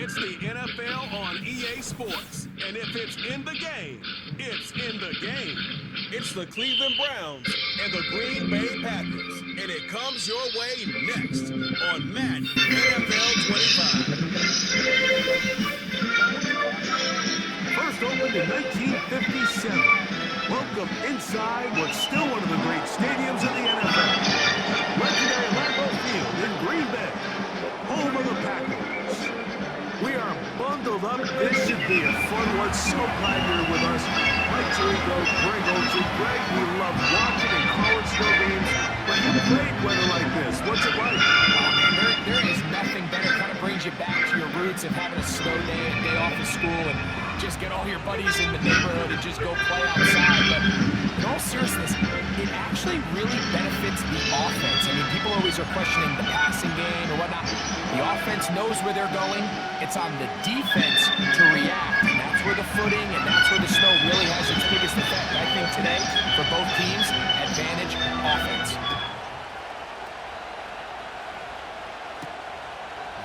It's the NFL on EA Sports. And if it's in the game, it's in the game. It's the Cleveland Browns and the Green Bay Packers. And it comes your way next on Madden NFL 25. First opened in 1957. Welcome inside what's still one of the great stadiums in the NFL. Legendary Lambeau Field in Green Bay, home of the Packers. We are bundled up. This should be a fun one. So glad you're with us. Mike Tirico, Greg Olsen. Greg, we love watching and college snow games, but you played weather like this. What's it like? Oh, man, there is nothing better. Kind of brings you back to your roots of having a snow day and a day off of school and just get all your buddies in the neighborhood and just go play outside. But in all seriousness, it actually really benefits the offense. I mean, people always are questioning the passing game or whatnot. The offense knows where they're going. It's on the defense to react, and that's where the footing and that's where the snow really has its biggest effect. I think today, for both teams, advantage offense.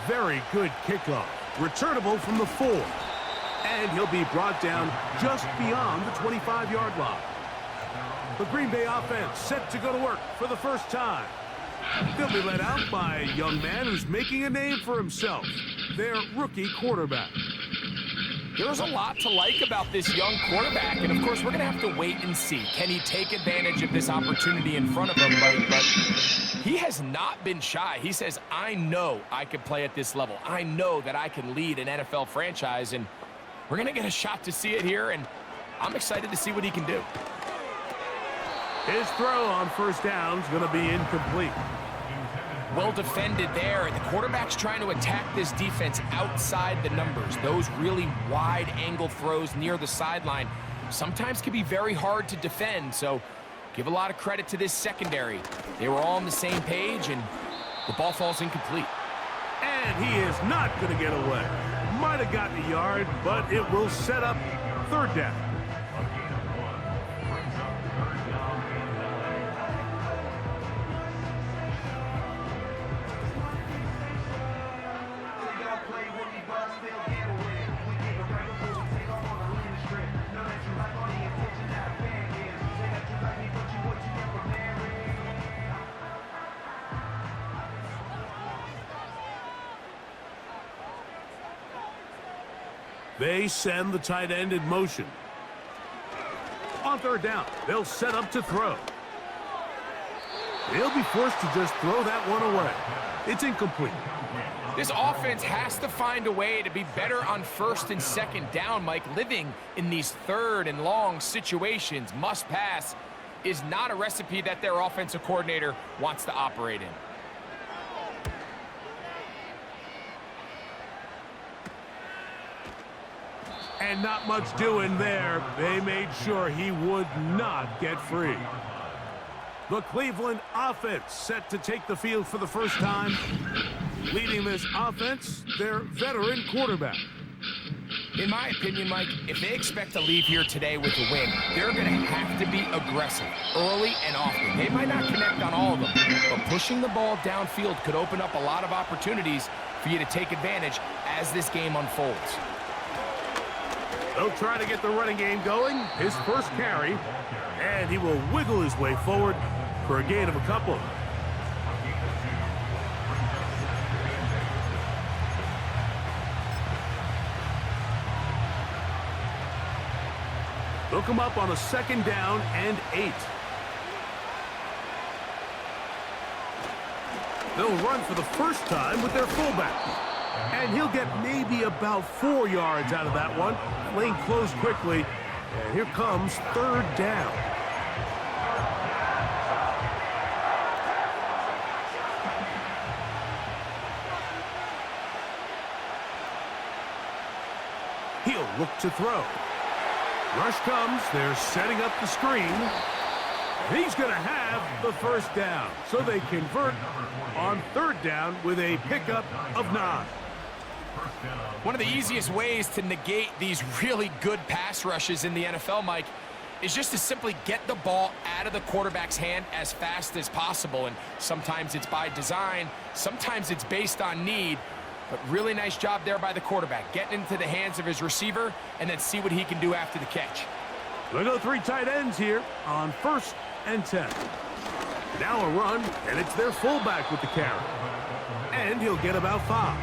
Very good kickoff. Returnable from the 4. And he'll be brought down just beyond the 25-yard line. The Green Bay offense set to go to work for the first time. They'll be led out by a young man who's making a name for himself, their rookie quarterback. There's a lot to like about this young quarterback, and of course we're going to have to wait and see. Can he take advantage of this opportunity in front of him? But he has not been shy. He says, I know I can play at this level. I know that I can lead an NFL franchise, and we're going to get a shot to see it here, and I'm excited to see what he can do. His throw on first down is going to be incomplete. Well defended there, and the quarterback's trying to attack this defense outside the numbers. Those really wide-angle throws near the sideline sometimes can be very hard to defend, so give a lot of credit to this secondary. They were all on the same page, and the ball falls incomplete. And he is not going to get away. Might have gotten a yard, but it will set up third down. They send the tight end in motion. On third down, they'll set up to throw. They'll be forced to just throw that one away. It's incomplete. This offense has to find a way to be better on first and second down, Mike. Living in these third and long situations, must pass, is not a recipe that their offensive coordinator wants to operate in. And not much doing there. They made sure he would not get free. The Cleveland offense set to take the field for the first time. Leading this offense, their veteran quarterback. In my opinion, Mike, if they expect to leave here today with a win, they're going to have to be aggressive early and often. They might not connect on all of them, but pushing the ball downfield could open up a lot of opportunities for you to take advantage as this game unfolds. They'll try to get the running game going. His first carry, and he will wiggle his way forward for a gain of a couple. They'll come up on a second down and 8. They'll run for the first time with their fullback. And he'll get maybe about 4 yards out of that one. Lane closed quickly. And here comes third down. He'll look to throw. Rush comes. They're setting up the screen. He's going to have the first down. So they convert on third down with a pickup of 9. One of the easiest ways to negate these really good pass rushes in the NFL, Mike, is just to simply get the ball out of the quarterback's hand as fast as possible. And sometimes it's by design, sometimes it's based on need. But really nice job there by the quarterback, getting into the hands of his receiver and then see what he can do after the catch. We'll go 3 tight ends here on 1st and 10. Now a run, and it's their fullback with the carry. And he'll get about 5.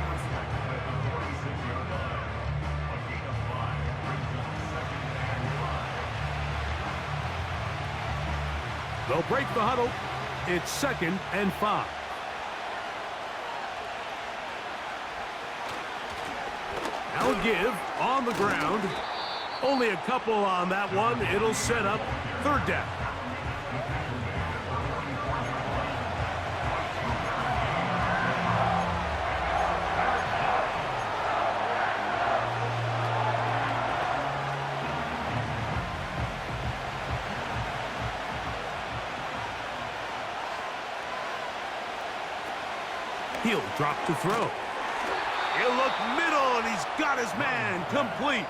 They'll break the huddle. It's 2nd and 5. Now a give on the ground. Only a couple on that one. It'll set up 3rd down. He'll drop to throw. He'll look middle, and he's got his man complete.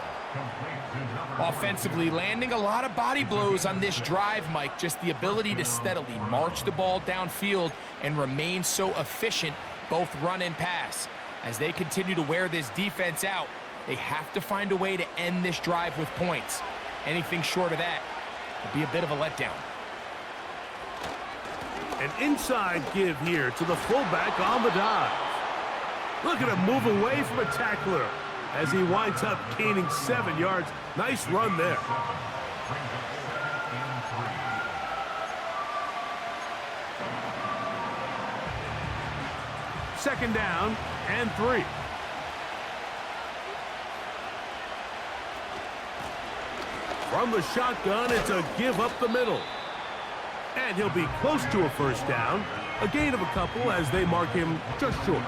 Offensively, landing a lot of body blows on this drive, Mike. Just the ability to steadily march the ball downfield and remain so efficient, both run and pass. As they continue to wear this defense out, they have to find a way to end this drive with points. Anything short of that would be a bit of a letdown. An inside give here to the fullback on the dive. Look at him move away from a tackler as he winds up gaining 7 yards. Nice run there. Second down and 3. From the shotgun, it's a give up the middle. And he'll be close to a 1st down. A gain of a couple as they mark him just short.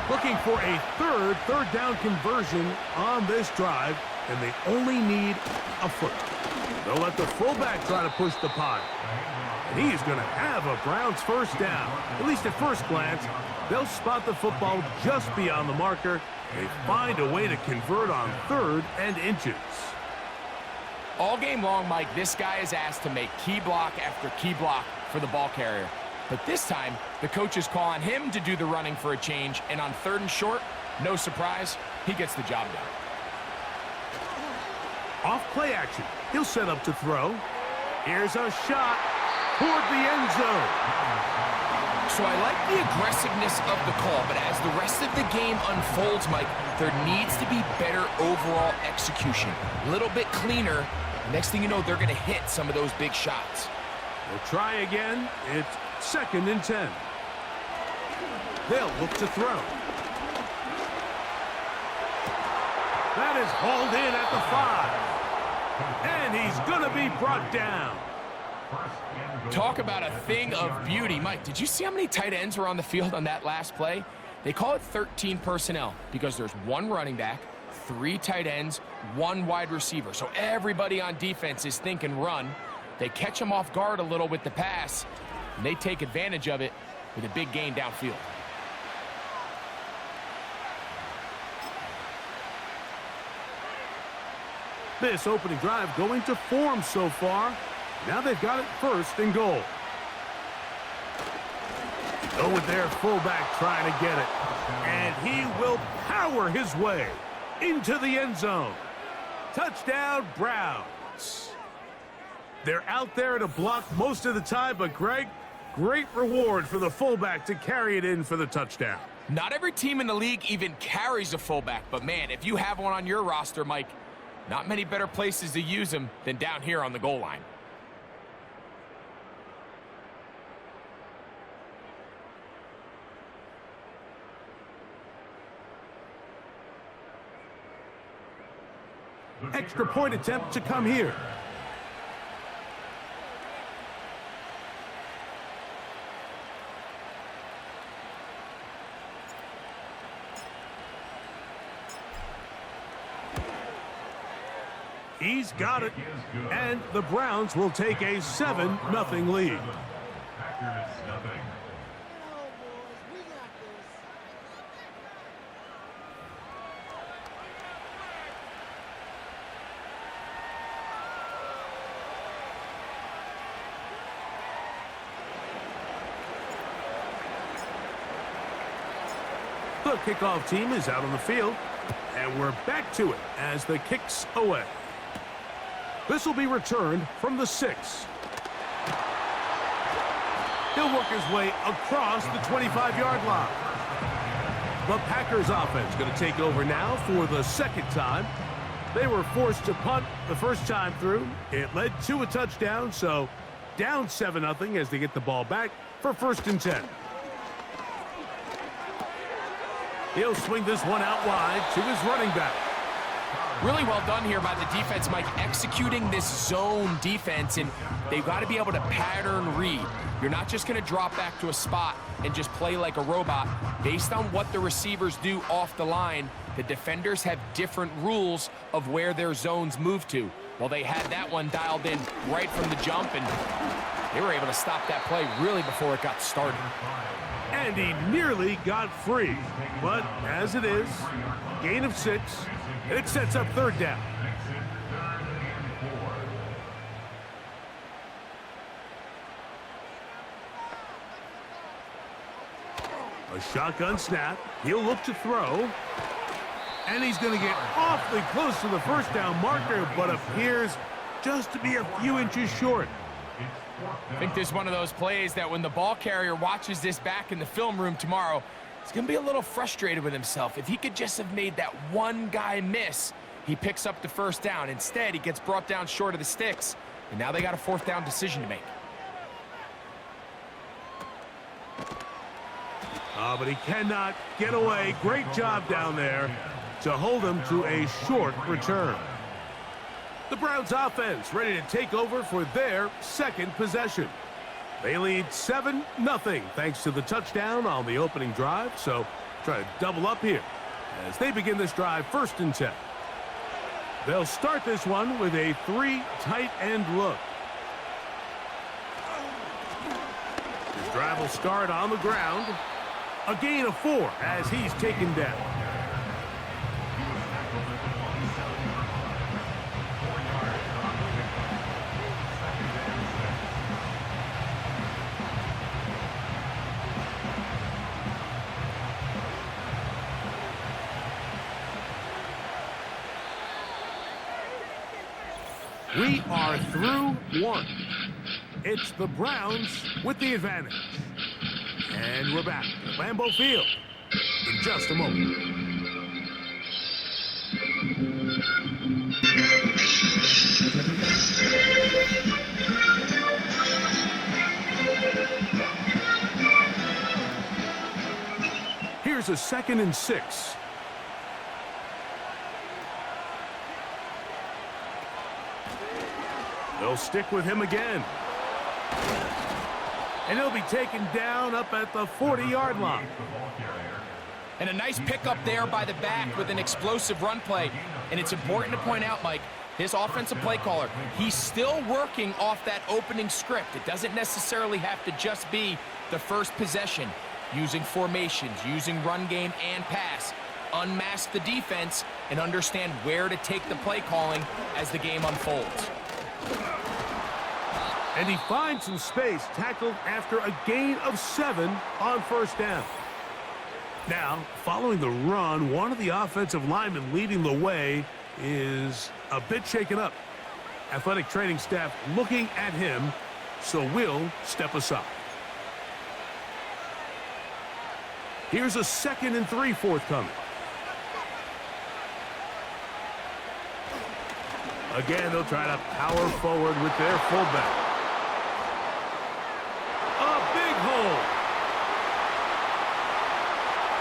Looking for a third down conversion on this drive, and they only need a foot. They'll let the fullback try to push the punt. And he's going to have a Browns 1st down. At least at first glance, they'll spot the football just beyond the marker. They find a way to convert on 3rd and inches. All game long, Mike, this guy is asked to make key block after key block for the ball carrier. But this time, the coaches call on him to do the running for a change, and on 3rd and short, no surprise, he gets the job done. Off play action. He'll set up to throw. Here's a shot toward the end zone. So I like the aggressiveness of the call, but as the rest of the game unfolds, Mike, there needs to be better overall execution. A little bit cleaner. Next thing you know, they're going to hit some of those big shots. We'll try again. It's 2nd and 10. They'll look to throw. That is hauled in at the 5. And he's going to be brought down. Talk about a thing of beauty. Mike, did you see how many tight ends were on the field on that last play? They call it 13 personnel because there's 1 running back, 3 tight ends, 1 wide receiver. So everybody on defense is thinking run. They catch them off guard a little with the pass, and they take advantage of it with a big gain downfield. This opening drive going to form so far. Now they've got it 1st and goal. Go with their fullback trying to get it. And he will power his way into the end zone. Touchdown, Browns. They're out there to block most of the time, but Greg, great reward for the fullback to carry it in for the touchdown. Not every team in the league even carries a fullback, but man, if you have one on your roster, Mike, not many better places to use them than down here on the goal line. Extra point attempt to come here. He's got it. And the Browns will take a 7-0 lead. The kickoff team is out on the field, and we're back to it as the kick's away. This will be returned from the 6. He'll work his way across the 25-yard line. The Packers offense going to take over now for the second time. They were forced to punt the first time through. It led to a touchdown, so down 7-0 as they get the ball back for 1st and 10. He'll swing this one out wide to his running back. Really well done here by the defense, Mike, executing this zone defense, and they've got to be able to pattern read. You're not just going to drop back to a spot and just play like a robot. Based on what the receivers do off the line, the defenders have different rules of where their zones move to. Well, they had that one dialed in right from the jump, and they were able to stop that play really before it got started. And he nearly got free. But as it is, gain of 6. It sets up 3rd down. A shotgun snap. He'll look to throw. And he's going to get awfully close to the 1st down marker, but appears just to be a few inches short. I think this is one of those plays that when the ball carrier watches this back in the film room tomorrow, he's going to be a little frustrated with himself. If he could just have made that one guy miss, he picks up the 1st down. Instead, he gets brought down short of the sticks, and now they got a 4th down decision to make. But he cannot get away. Great job down there to hold him to a short return. The Browns offense ready to take over for their 2nd possession. They lead 7-0 thanks to the touchdown on the opening drive, so try to double up here as they begin this drive 1st and 10. They'll start this one with a 3 tight end look. His drive will start on the ground. A gain of 4 as he's taken down. We are through 1. It's the Browns with the advantage. And we're back at Lambeau Field in just a moment. Here's a 2nd and 6. They'll stick with him again. And he'll be taken down up at the 40-yard line. And a nice pickup there by the back with an explosive run play. And it's important to point out, Mike, his offensive play caller, he's still working off that opening script. It doesn't necessarily have to just be the first possession. Using formations, using run game and pass. Unmask the defense and understand where to take the play calling as the game unfolds. And he finds some space, tackled after a gain of 7 on 1st down. Now, following the run, one of the offensive linemen leading the way is a bit shaken up. Athletic training staff looking at him, so will step aside. Here's a 2nd and 3 forthcoming. Again, they'll try to power forward with their fullback.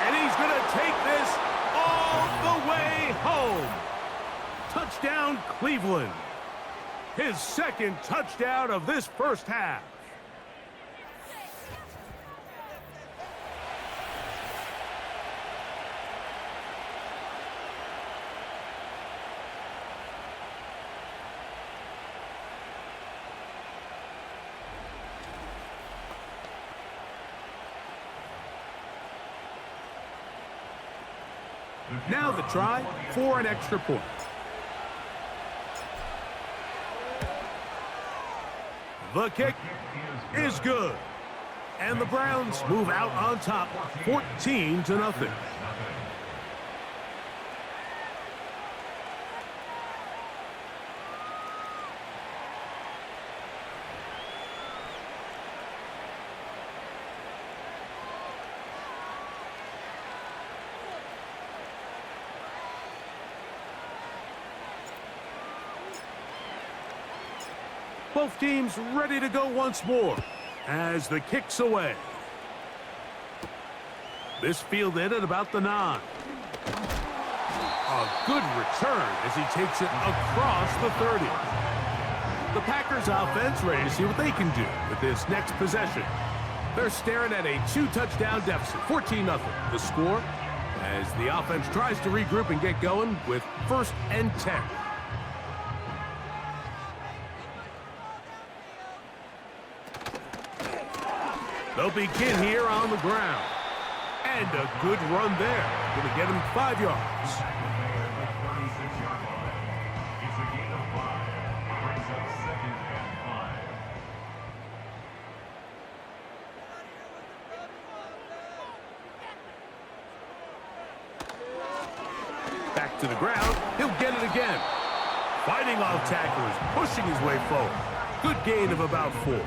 And he's going to take this all the way home. Touchdown, Cleveland. His 2nd touchdown of this 1st half. Now the try for an extra point. The kick is good. And the Browns move out on top 14-0. Both teams ready to go once more as the kick's away. This fielded at about the 9. A good return as he takes it across the 30. The Packers offense ready to see what they can do with this next possession. They're staring at a 2-touchdown deficit, 14-0. The score as the offense tries to regroup and get going with 1st and 10. They'll begin here on the ground. And a good run there. Going to get him 5 yards. Back to the ground. He'll get it again. Fighting off tacklers, pushing his way forward. Good gain of about 4.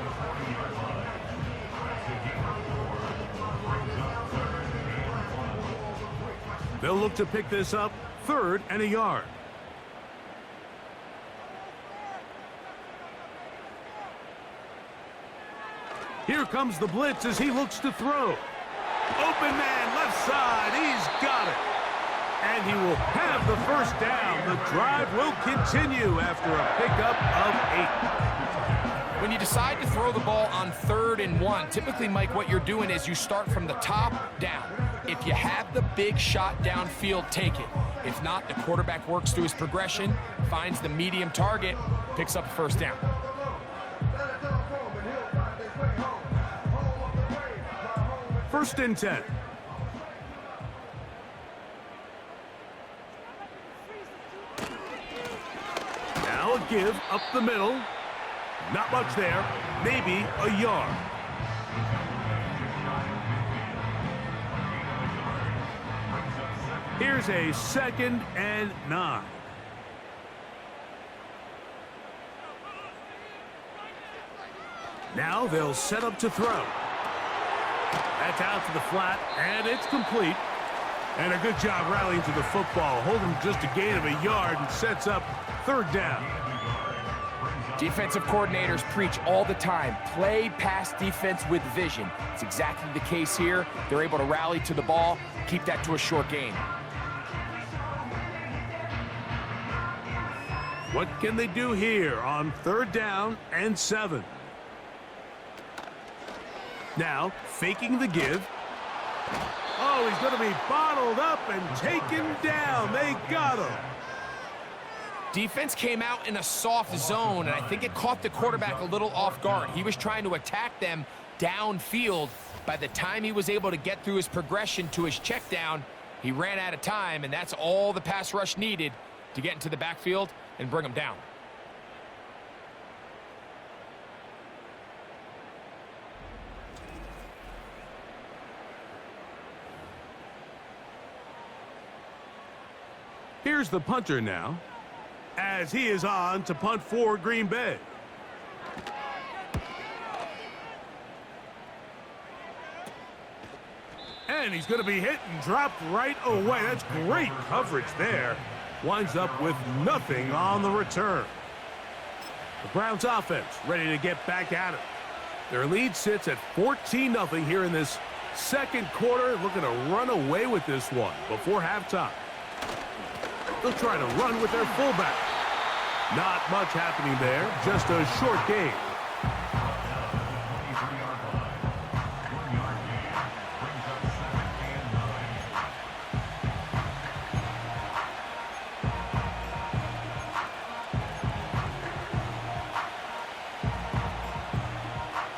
They'll look to pick this up, 3rd and a yard. Here comes the blitz as he looks to throw. Open man, left side, he's got it. And he will have the 1st down. The drive will continue after a pickup of 8. When you decide to throw the ball on 3rd and 1, typically, Mike, what you're doing is you start from the top down. If you have the big shot downfield, take it. If not, the quarterback works through his progression, finds the medium target, picks up a 1st down. First and 10. Now a give up the middle. Not much there. Maybe a yard. Here's a 2nd and 9. Now they'll set up to throw. That's out to the flat, and it's complete. And a good job rallying to the football, holding just a gain of a yard and sets up 3rd down. Defensive coordinators preach all the time, play pass defense with vision. It's exactly the case here. They're able to rally to the ball, keep that to a short gain. What can they do here on 3rd down and 7? Now, faking the give. Oh, he's going to be bottled up and taken down. They got him. Defense came out in a soft zone, and I think it caught the quarterback a little off guard. He was trying to attack them downfield. By the time he was able to get through his progression to his check down, he ran out of time, and that's all the pass rush needed to get into the backfield and bring him down. Here's the punter now, as he is on to punt for Green Bay. And he's going to be hit and dropped right away. That's great coverage there. Winds up with nothing on the return. The Browns offense ready to get back at it. Their lead sits at 14-0 here in this 2nd quarter. Looking to run away with this one before halftime. They'll try to run with their fullback. Not much happening there, just a short gain.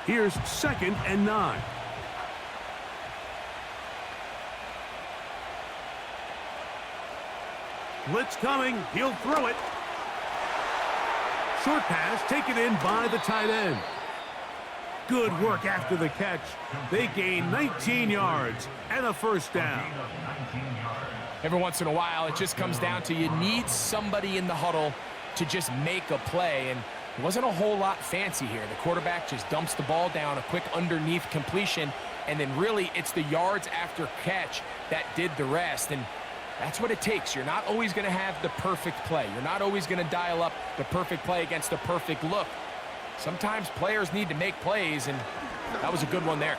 Here's 2nd and 9. Blitz coming. He'll throw it. Short pass taken in by the tight end. Good work after the catch. They gain 19 yards and a 1st down. Every once in a while, it just comes down to you need somebody in the huddle to just make a play. And it wasn't a whole lot fancy here. The quarterback just dumps the ball down, a quick underneath completion, and then really it's the yards after catch that did the rest. And that's what it takes. You're not always going to have the perfect play. You're not always going to dial up the perfect play against the perfect look. Sometimes players need to make plays, and that was a good one there.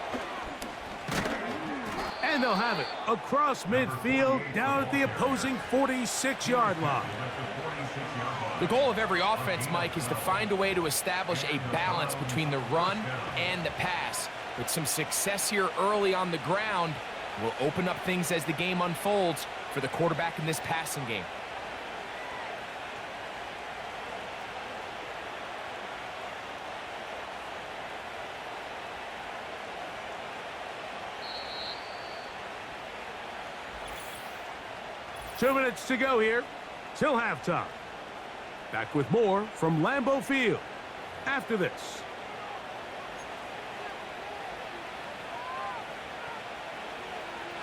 And they'll have it across midfield down at the opposing 46-yard line. The goal of every offense, Mike, is to find a way to establish a balance between the run and the pass. With some success here early on the ground, will open up things as the game unfolds for the quarterback in this passing game. Two minutes to go here till halftime. Back with more from Lambeau Field after this.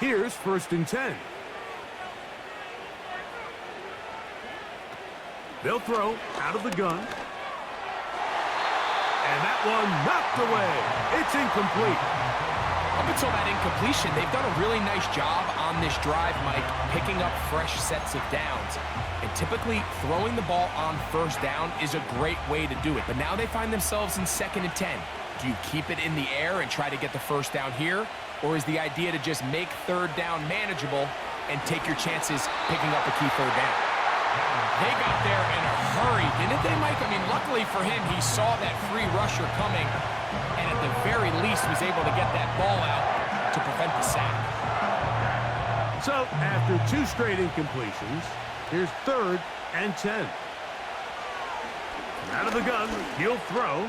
Here's 1st and 10. They'll throw out of the gun. And that one knocked away. It's incomplete. Up until that incompletion, they've done a really nice job on this drive, Mike, picking up fresh sets of downs. And typically, throwing the ball on 1st down is a great way to do it. But now they find themselves in 2nd and 10. Do you keep it in the air and try to get the 1st down here? Or is the idea to just make 3rd down manageable and take your chances picking up a key 3rd down? They got there in a hurry, didn't they, Mike? I mean, luckily for him, he saw that free rusher coming, and at the very least was able to get that ball out to prevent the sack. So, after 2 straight incompletions, here's 3rd and 10. Out of the gun, he'll throw.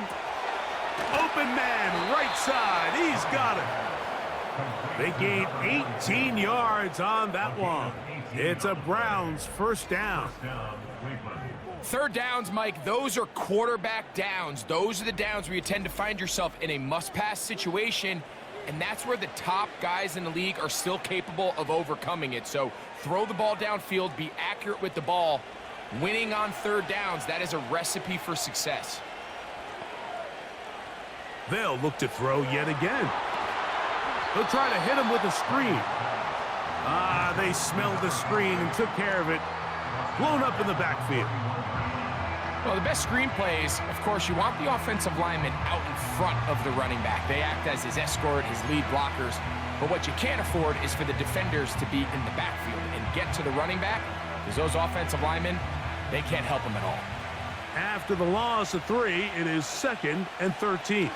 Open man, right side, he's got it. They gain 18 yards on that one. It's a Browns 1st down. 3rd downs, Mike, those are quarterback downs. Those are the downs where you tend to find yourself in a must-pass situation, and that's where the top guys in the league are still capable of overcoming it. So throw the ball downfield, be accurate with the ball. Winning on 3rd downs, that is a recipe for success. They'll look to throw yet again. They'll try to hit him with a screen. They smelled the screen and took care of it. Blown up in the backfield. Well, the best screen plays, of course, you want the offensive lineman out in front of the running back. They act as his escort, his lead blockers. But what you can't afford is for the defenders to be in the backfield and get to the running back, because those offensive linemen, they can't help him at all. After the loss of 3, it is 2nd and 13.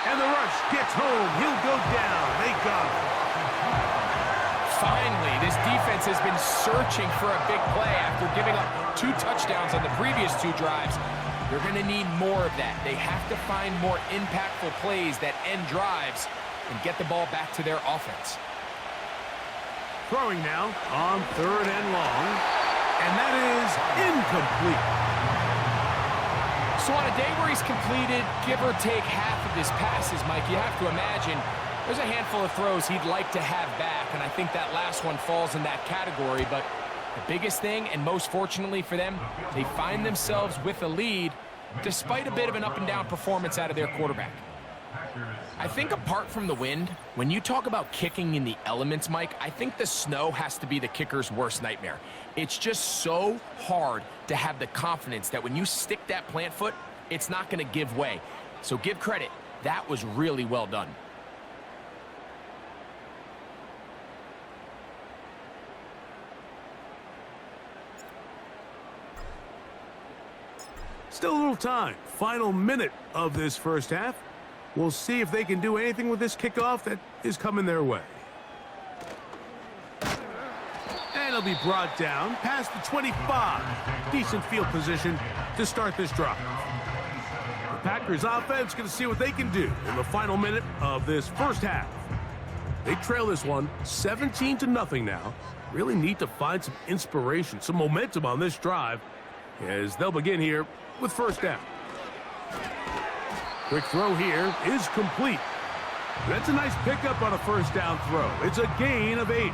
And the rush gets home. He'll go down. They got him. Finally, this defense has been searching for a big play after giving up 2 touchdowns on the previous 2 drives. They're going to need more of that. They have to find more impactful plays that end drives and get the ball back to their offense. Throwing now on 3rd and long. And that is incomplete. So on a day where he's completed, give or take half of his passes, Mike, you have to imagine there's a handful of throws he'd like to have back, and I think that last one falls in that category. But the biggest thing, and most fortunately for them, they find themselves with a lead despite a bit of an up-and-down performance out of their quarterback. I think apart from the wind, when you talk about kicking in the elements, Mike, I think the snow has to be the kicker's worst nightmare. It's just so hard to have the confidence that when you stick that plant foot, it's not going to give way. So give credit. That was really well done. Still a little time. Final minute of this 1st half. We'll see if they can do anything with this kickoff that is coming their way. And it'll be brought down past the 25. Decent field position to start this drive. The Packers offense going to see what they can do in the final minute of this 1st half. They trail this one 17-0 now. Really need to find some inspiration, some momentum on this drive as they'll begin here with 1st down. Quick throw here is complete. That's a nice pickup on a 1st down throw. It's a gain of 8.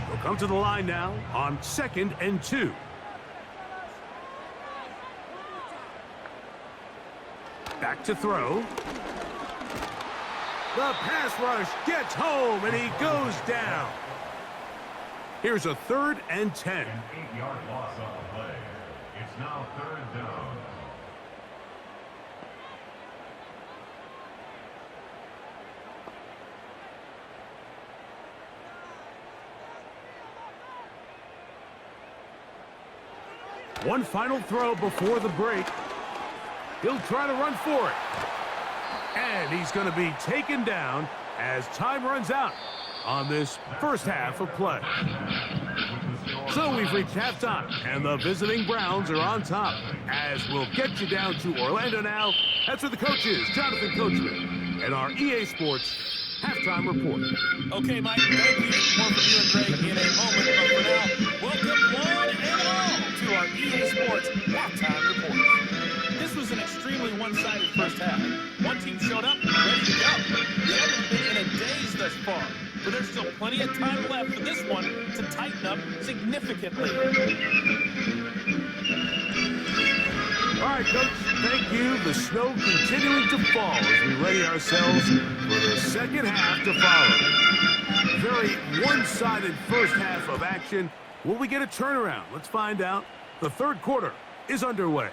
They'll come to the line now on 2nd and 2. Back to throw. The pass rush gets home, and he goes down. Here's a 3rd and 10. An 8-yard loss on the play. It's now 3rd down. One final throw before the break. He'll try to run for it. And he's going to be taken down as time runs out on this first half of play. So we've reached halftime, and the visiting Browns are on top. As we'll get you down to Orlando now. That's where the coach is, Jonathan Coachman, and our EA Sports halftime report. Okay, Mike, thank you. More from you and Greg in a moment. But for now, welcome one and all to our EA Sports halftime report. This was an extremely one-sided first half. One team showed up, ready to go. The other's been in a daze thus far. But there's still plenty of time left for this one to tighten up significantly. All right, Coach, thank you. The snow continuing to fall as we ready ourselves for the second half to follow. Very one-sided first half of action. Will we get a turnaround? Let's find out. The third quarter is underway.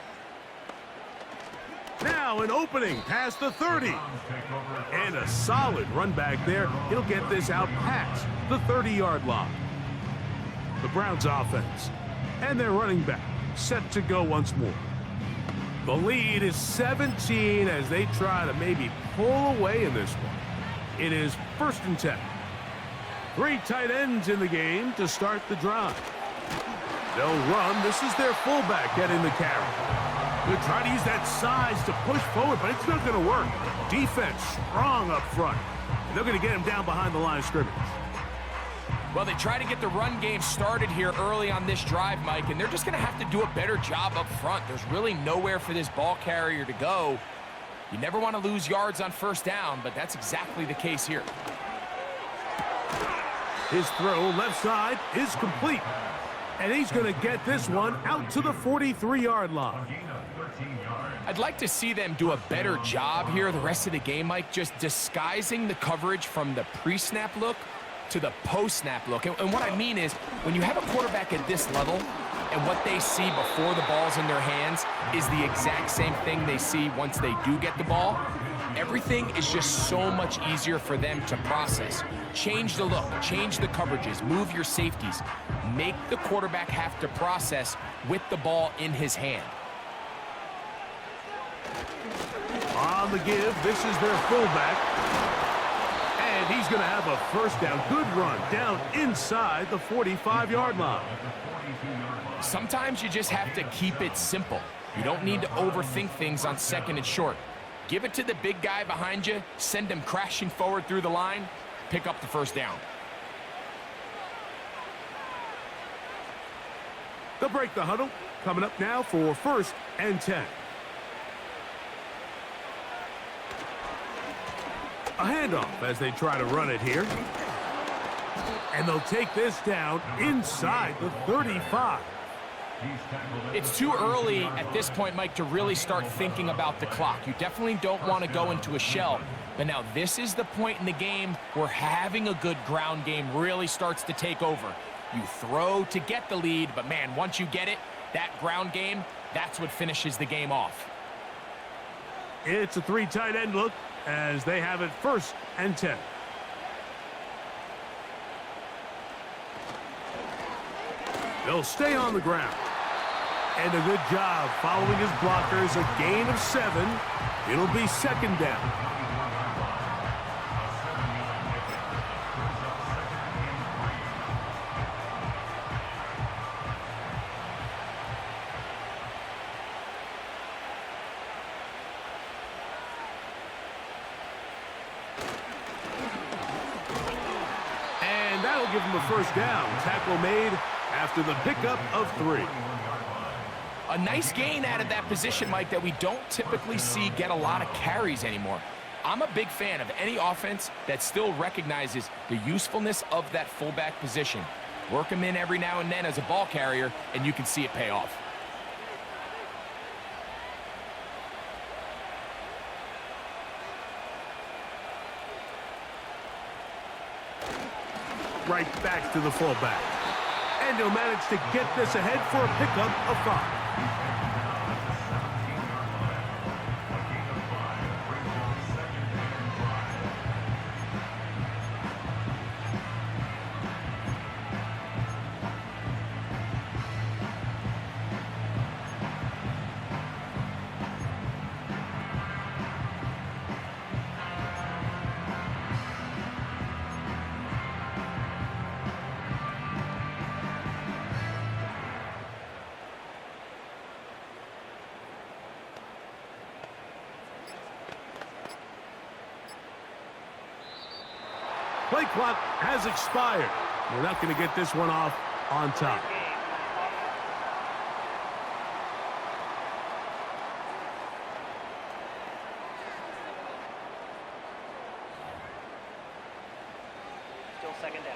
Now an opening past the 30. And a solid run back there. He'll get this out past the 30-yard line. The Browns offense and their running back set to go once more. The lead is 17 as they try to maybe pull away in this one. It is 1st and 10. 3 tight ends in the game to start the drive. They'll run. This is their fullback getting the carry. They'll try to use that size to push forward, but it's not going to work. Defense strong up front. And they're going to get him down behind the line of scrimmage. Well, they try to get the run game started here early on this drive, Mike, and they're just going to have to do a better job up front. There's really nowhere for this ball carrier to go. You never want to lose yards on first down, but that's exactly the case here. His throw left side is complete. And he's going to get this one out to the 43-yard line. I'd like to see them do a better job here the rest of the game, Mike, just disguising the coverage from the pre-snap look to the post-snap look. And what I mean is, when you have a quarterback at this level and what they see before the ball's in their hands is the exact same thing they see once they do get the ball, everything is just so much easier for them to process. Change the look, change the coverages, move your safeties. Make the quarterback have to process with the ball in his hand. On the give, this is their fullback. And he's going to have a first down. Good run down inside the 45-yard line. Sometimes you just have to keep it simple. You don't need to overthink things on 2nd and short. Give it to the big guy behind you, send him crashing forward through the line, pick up the first down. They'll break the huddle. Coming up now for 1st and 10. A handoff as they try to run it here. And they'll take this down inside the 35. It's too early at this point, Mike, to really start thinking about the clock. You definitely don't want to go into a shell. But now this is the point in the game where having a good ground game really starts to take over. You throw to get the lead, but man, once you get it, that ground game, that's what finishes the game off. It's a 3 tight end look as they have it 1st and 10. They'll stay on the ground. And a good job following his blockers. A gain of 7. It'll be 2nd down. And that'll give him a first down. Tackle made after the pickup of 3. A nice gain out of that position, Mike, that we don't typically see get a lot of carries anymore. I'm a big fan of any offense that still recognizes the usefulness of that fullback position. Work him in every now and then as a ball carrier, and you can see it pay off. Right back to the fullback. And he'll manage to get this ahead for a pickup of 5. Play clock has expired. We're not going to get this one off on top. Still second down.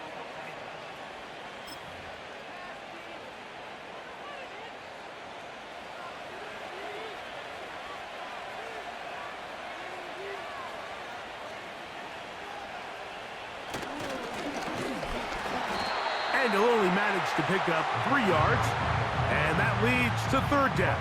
And he'll only manage to pick up 3 yards. And that leads to 3rd down.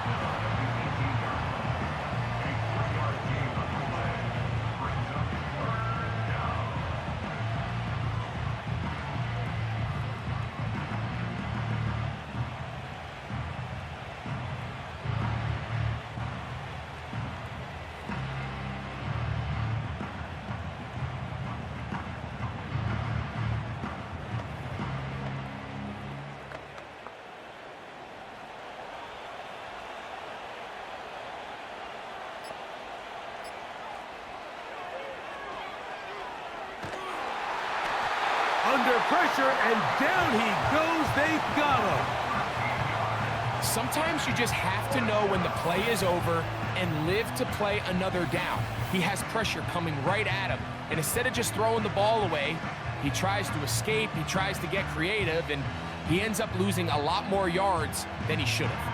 Under pressure, and down he goes. They've got him. Sometimes you just have to know when the play is over and live to play another down. He has pressure coming right at him, and instead of just throwing the ball away, he tries to escape, he tries to get creative, and he ends up losing a lot more yards than he should have.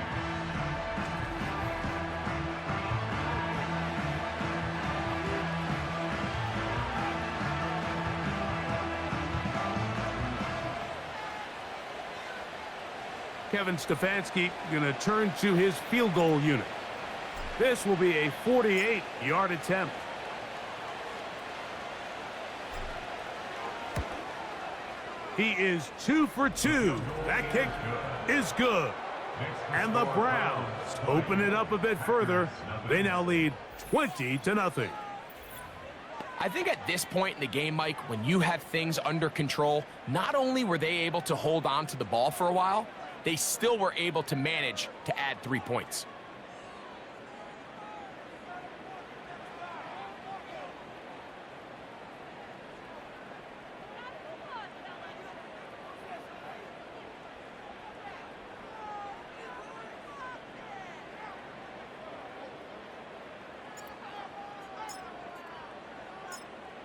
Kevin Stefanski going to turn to his field goal unit. This will be a 48-yard attempt. He is 2 for 2. That kick is good. And the Browns open it up a bit further. They now lead 20-0. I think at this point in the game, Mike, when you have things under control, not only were they able to hold on to the ball for a while, they still were able to manage to add 3 points.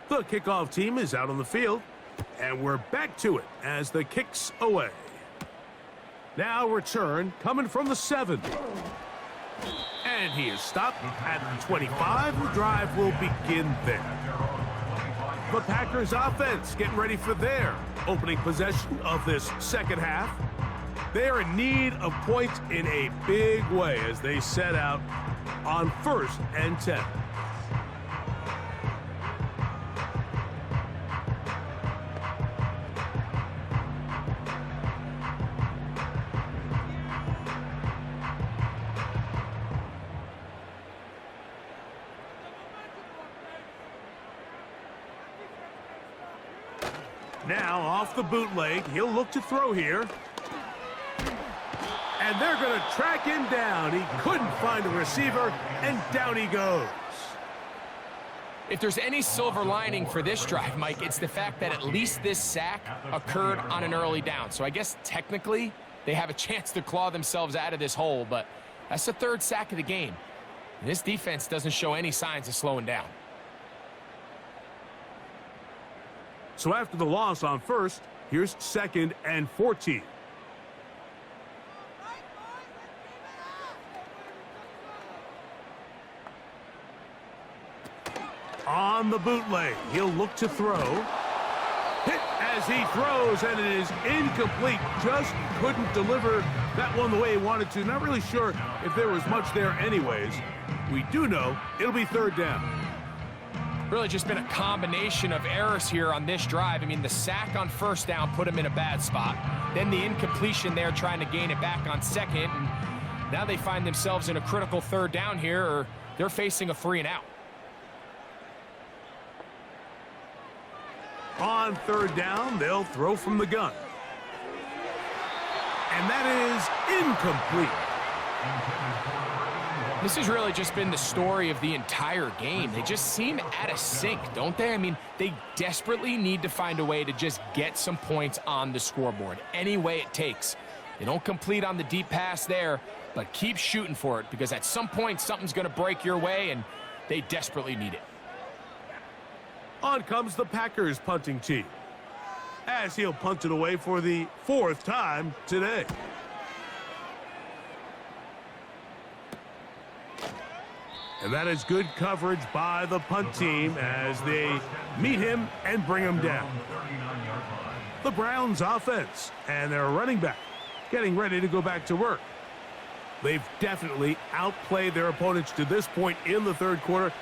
The kickoff team is out on the field, and we're back to it as the kick's away. Now return coming from the 7. And he is stopped at the 25. The drive will begin there. The Packers offense getting ready for their opening possession of this second half. They are in need of points in a big way as they set out on 1st and 10. Now off the bootleg, he'll look to throw here. And they're going to track him down. He couldn't find a receiver, and down he goes. If there's any silver lining for this drive, Mike, it's the fact that at least this sack occurred on an early down. So I guess technically they have a chance to claw themselves out of this hole, but that's the 3rd sack of the game. And this defense doesn't show any signs of slowing down. So after the loss on 1st, here's 2nd and 14. On the bootleg, he'll look to throw. Hit as he throws, and it is incomplete. Just couldn't deliver that one the way he wanted to. Not really sure if there was much there anyways. We do know it'll be third down. Really just been a combination of errors here on this drive. I mean, the sack on first down put him in a bad spot. Then the incompletion there trying to gain it back on second. And now they find themselves in a critical third down here, or they're facing a 3-and-out. On third down, they'll throw from the gun. And that is incomplete. This has really just been the story of the entire game. They just seem out of sync, don't they? I mean, they desperately need to find a way to just get some points on the scoreboard, any way it takes. They don't complete on the deep pass there, but keep shooting for it, because at some point something's going to break your way, and they desperately need it. On comes the Packers punting team, as he'll punt it away for the 4th time today. And that is good coverage by the punt team as they meet him and bring him down. The Browns offense and their running back getting ready to go back to work. They've definitely outplayed their opponents to this point in the third quarter.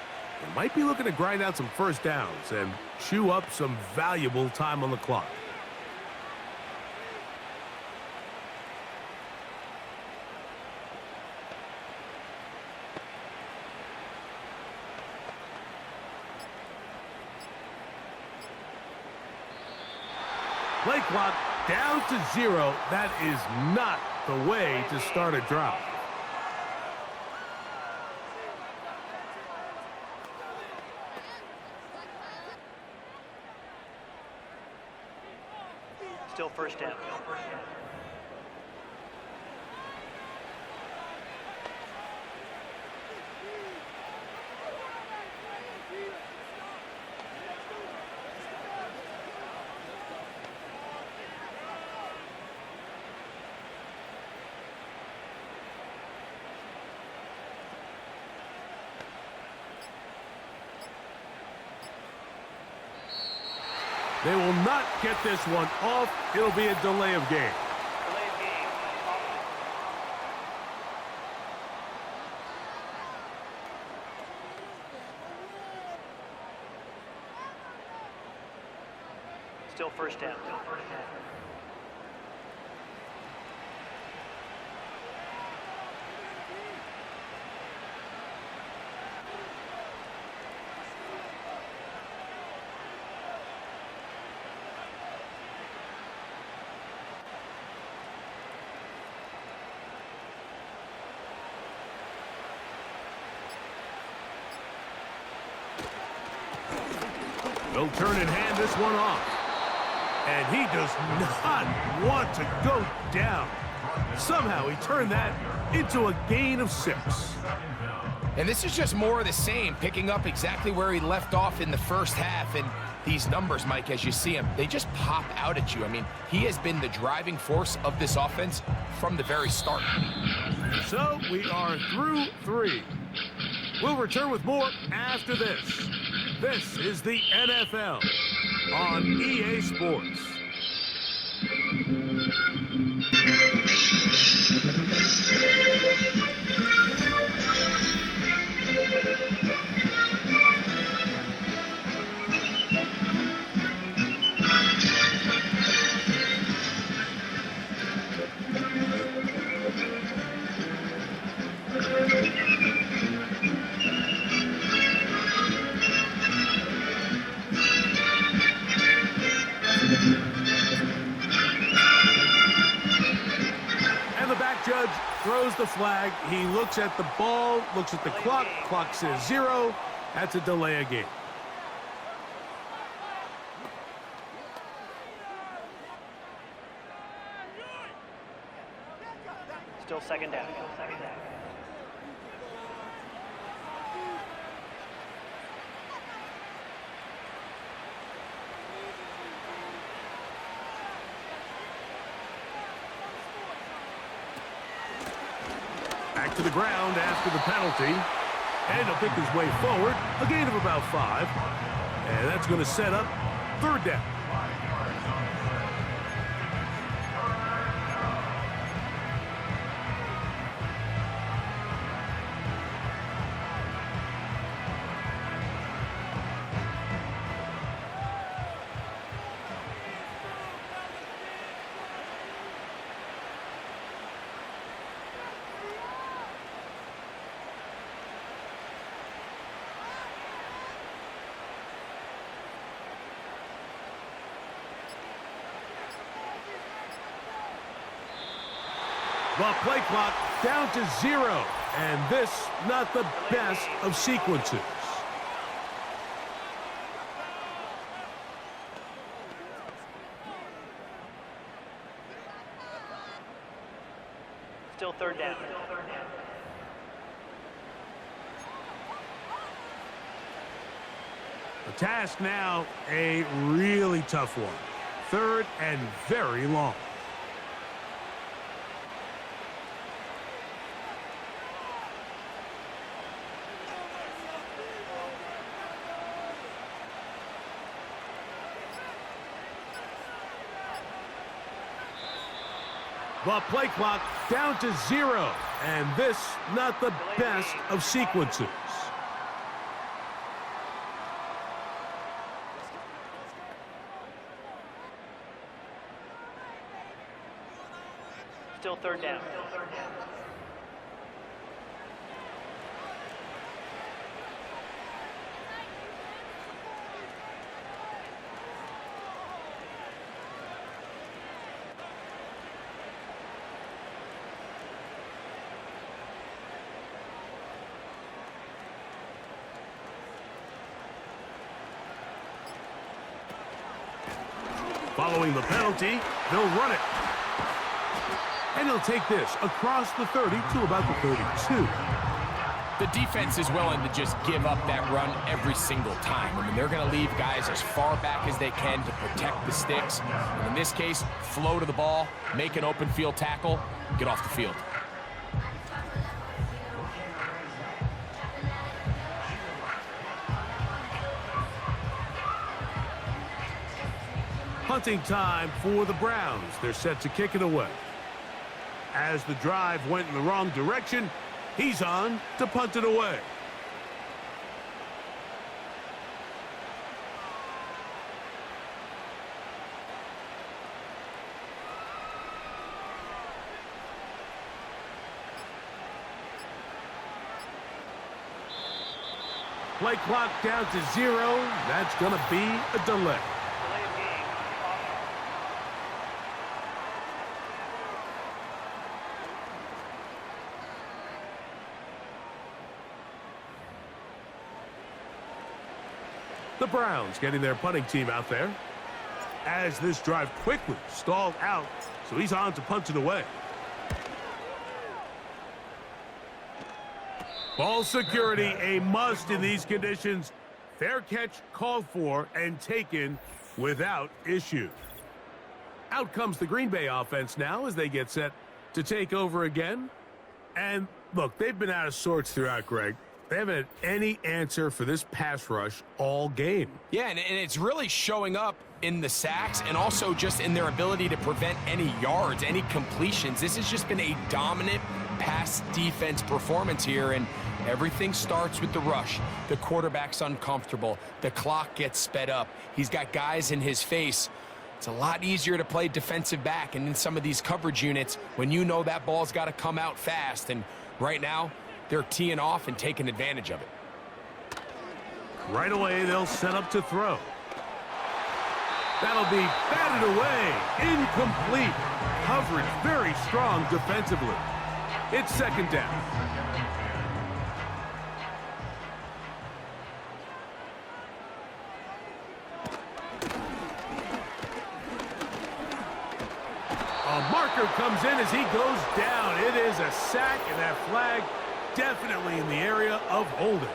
They might be looking to grind out some first downs and chew up some valuable time on the clock. Play clock down to 0. That is not the way to start a drive. Still first down. They will not get this one off. It'll be a delay of game. Delay of game. Still first down. They'll turn and hand this one off. And he does not want to go down. Somehow he turned that into a gain of 6. And this is just more of the same, picking up exactly where he left off in the first half. And these numbers, Mike, as you see him, they just pop out at you. I mean, he has been the driving force of this offense from the very start. So we are through 3. We'll return with more after this. This is the NFL on EA Sports. Judge throws the flag. He looks at the ball, looks at the clock. Clock says 0. That's a delay of game. Still second down. Back to the ground after the penalty. And he'll pick his way forward. A gain of about 5. And that's going to set up third down. The play clock down to 0. And this, not the best of sequences. Still third down. The task now, a really tough one. 3rd and very long. The play clock down to 0. And this, not the best of sequences. Still third down. Following the penalty, they'll run it. And he'll take this across the 30 to about the 32. The defense is willing to just give up that run every single time. I mean, they're going to leave guys as far back as they can to protect the sticks. And in this case, flow to the ball, make an open field tackle, get off the field. Punting time for the Browns. They're set to kick it away. As the drive went in the wrong direction, he's on to punt it away. Play clock down to 0. That's going to be a delay. The Browns getting their punting team out there. As this drive quickly stalled out, so he's on to punt it away. Ball security, a must in these conditions. Fair catch called for and taken without issue. Out comes the Green Bay offense now as they get set to take over again. And look, they've been out of sorts throughout, Greg. They haven't had any answer for this pass rush all game. Yeah, and it's really showing up in the sacks and also just in their ability to prevent any yards, any completions. This has just been a dominant pass defense performance here, and everything starts with the rush. The quarterback's uncomfortable. The clock gets sped up. He's got guys in his face. It's a lot easier to play defensive back and in some of these coverage units when you know that ball's got to come out fast. And right now, they're teeing off and taking advantage of it. Right away, they'll set up to throw. That'll be batted away. Incomplete. Coverage very strong defensively. It's 2nd down. A marker comes in as he goes down. It is a sack, and that flag definitely in the area of holding.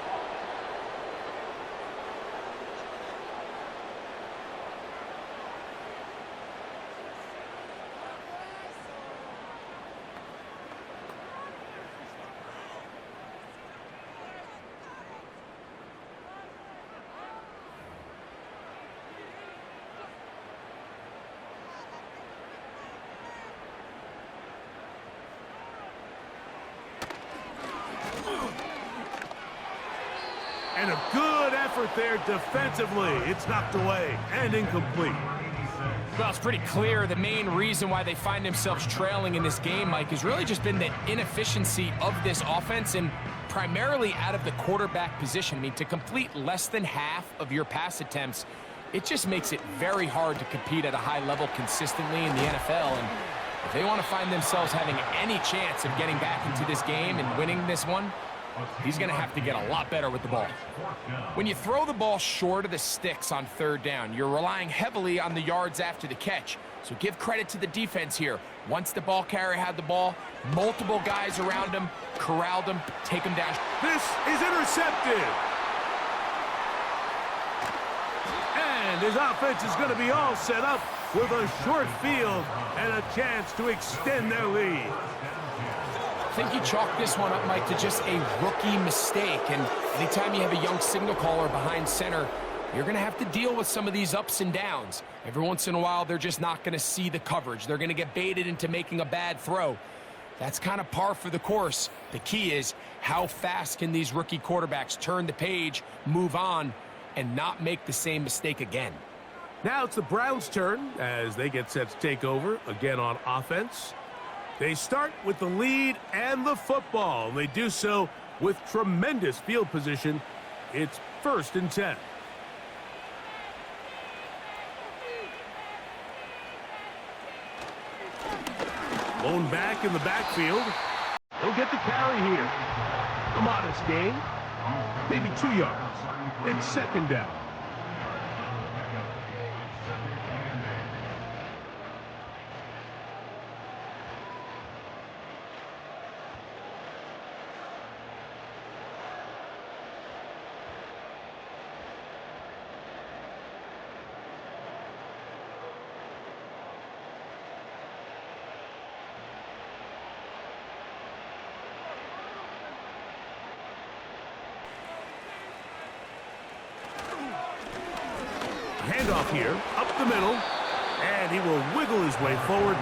And a good effort there defensively. It's knocked away and incomplete. Well, it's pretty clear the main reason why they find themselves trailing in this game, Mike, has really just been the inefficiency of this offense and primarily out of the quarterback position. I mean, to complete less than half of your pass attempts, it just makes it very hard to compete at a high level consistently in the NFL. And If they want to find themselves having any chance of getting back into this game and winning this one, he's going to have to get a lot better with the ball. When you throw the ball short of the sticks on third down, you're relying heavily on the yards after the catch. So give credit to the defense here. Once the ball carrier had the ball, multiple guys around him, corralled him, take him down. This is intercepted. And his offense is going to be all set up with a short field and a chance to extend their lead. I think you chalk this one up, Mike, to just a rookie mistake. And anytime you have a young signal caller behind center, you're going to have to deal with some of these ups and downs. Every once in a while, they're just not going to see the coverage. They're going to get baited into making a bad throw. That's kind of par for the course. The key is, how fast can these rookie quarterbacks turn the page, move on, and not make the same mistake again? Now it's the Browns' turn as they get set to take over again on offense. They start with the lead and the football. They do so with tremendous field position. It's 1st and 10. Lone back in the backfield. He'll get the carry here. A modest gain. Maybe 2 yards. It's 2nd down. Handoff here, up the middle, and he will wiggle his way forward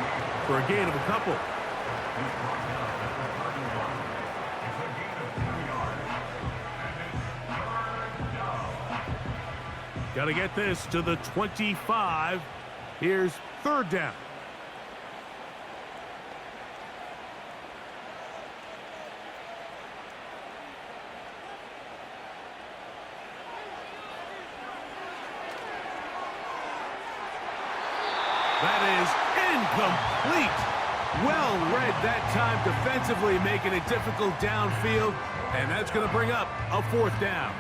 for a gain of a couple. Got to get this to the 25. Here's 3rd down. That is incomplete. Well read that time defensively, making it difficult downfield, and that's going to bring up a 4th down.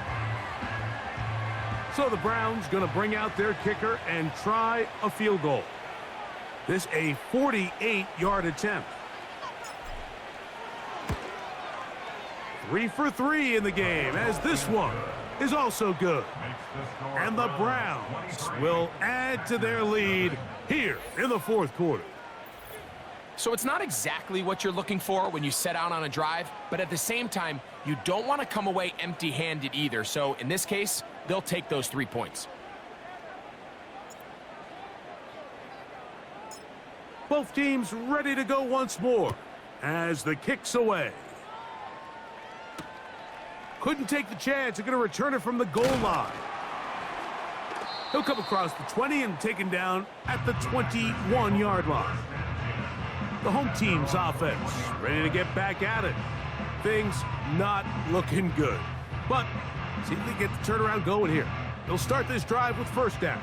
So the Browns going to bring out their kicker and try a field goal. This a 48-yard attempt. 3 for 3 in the game, as this one is also good. And the Browns will add to their lead here in the 4th quarter. So it's not exactly what you're looking for when you set out on a drive, but at the same time, you don't want to come away empty-handed either. So in this case, they'll take those 3 points. Both teams ready to go once more as the kick's away. Couldn't take the chance. They're going to return it from the goal line. He'll come across the 20 and taken down at the 21-yard line. The home team's offense ready to get back at it. Things not looking good. But see if they get the turnaround going here. They'll start this drive with 1st down.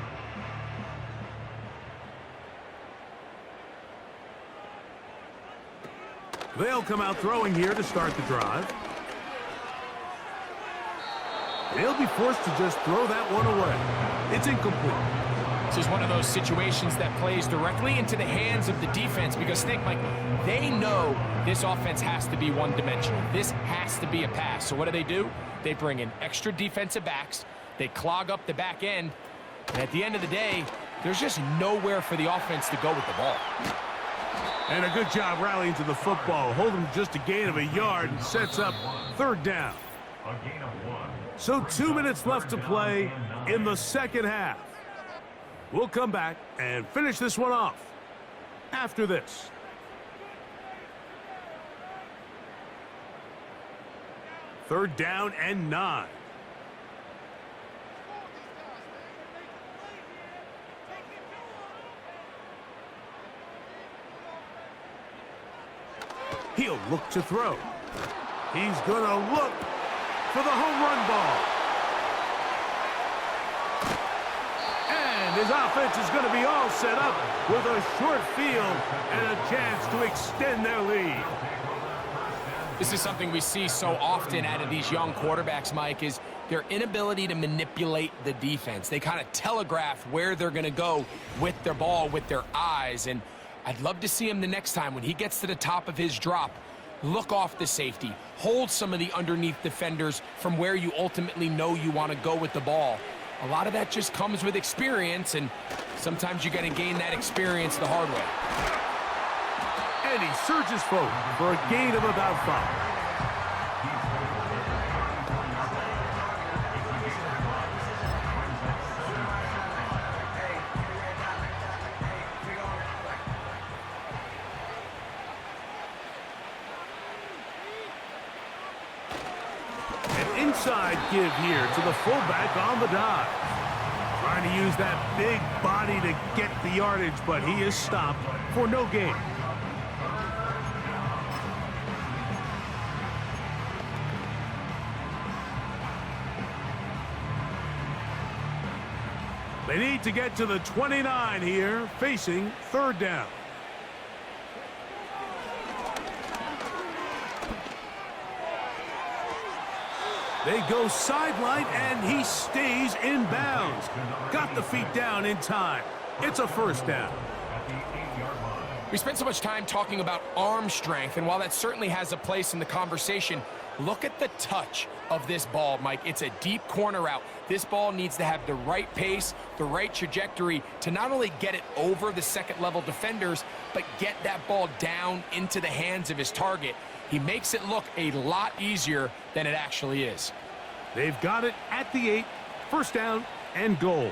They'll come out throwing here to start the drive. They'll be forced to just throw that one away. It's incomplete. This is one of those situations that plays directly into the hands of the defense because think, Mike, they know this offense has to be one-dimensional. This has to be a pass. So what do? They bring in extra defensive backs. They clog up the back end. And at the end of the day, there's just nowhere for the offense to go with the ball. And a good job rallying to the football. Holding just a gain of a yard and sets up 3rd down. A gain of 1. So 2 minutes left to play in the 2nd half. We'll come back and finish this one off after this. Third down and 9. He'll look to throw. He's going to look for the home run ball. And his offense is going to be all set up with a short field and a chance to extend their lead. This is something we see so often out of these young quarterbacks, Mike, is their inability to manipulate the defense. They kind of telegraph where they're going to go with their ball, with their eyes. And I'd love to see him the next time when he gets to the top of his drop, look off the safety, hold some of the underneath defenders from where you ultimately know you want to go with the ball. A lot of that just comes with experience, and sometimes you got to gain that experience the hard way. And he surges forward for a gain of about 5. An inside give here to the fullback on the dive. Trying to use that big body to get the yardage, but he is stopped for no gain. They need to get to the 29 here, facing third down. They go sideline, and he stays in bounds. Got the feet down in time. It's a first down. We spent so much time talking about arm strength, and while that certainly has a place in the conversation, look at the touch of this ball, Mike. It's a deep corner route. This ball needs to have the right pace, the right trajectory to not only get it over the second-level defenders, but get that ball down into the hands of his target. He makes it look a lot easier than it actually is. They've got it at the 8, first down and goal.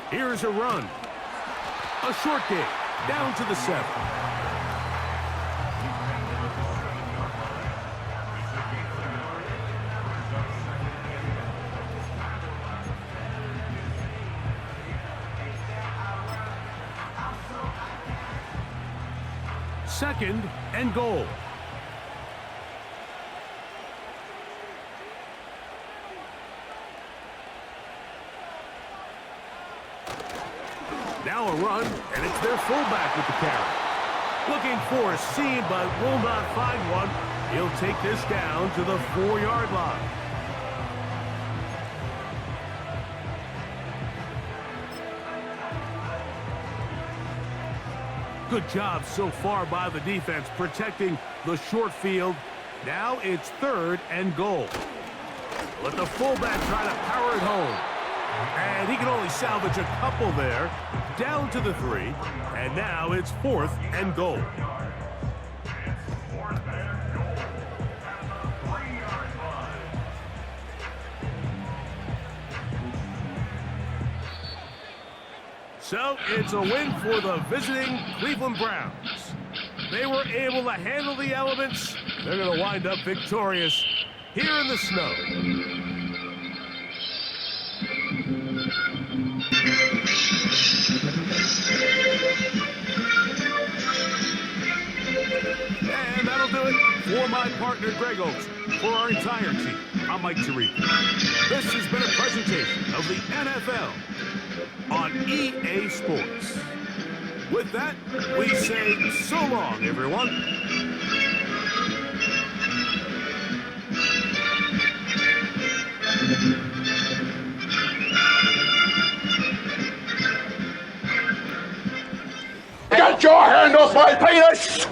Here's a run. A short gain, down to the 7. Second and goal. Now a run, and it's their fullback with the carry. Looking for a seam, but will not find one. He'll take this down to the 4-yard line. Good job so far by the defense protecting the short field. Now it's third and goal. Let the fullback try to power it home. And he can only salvage a couple there. Down to the 3. And now it's fourth and goal. So it's a win for the visiting Cleveland Browns. They were able to handle the elements. They're going to wind up victorious here in the snow. And that'll do it for my partner, Greg Oaks. For our entire team, I'm Mike Tirico. This has been a presentation of the NFL on EA Sports. With that, we say so long, everyone. Get your hand off my penis!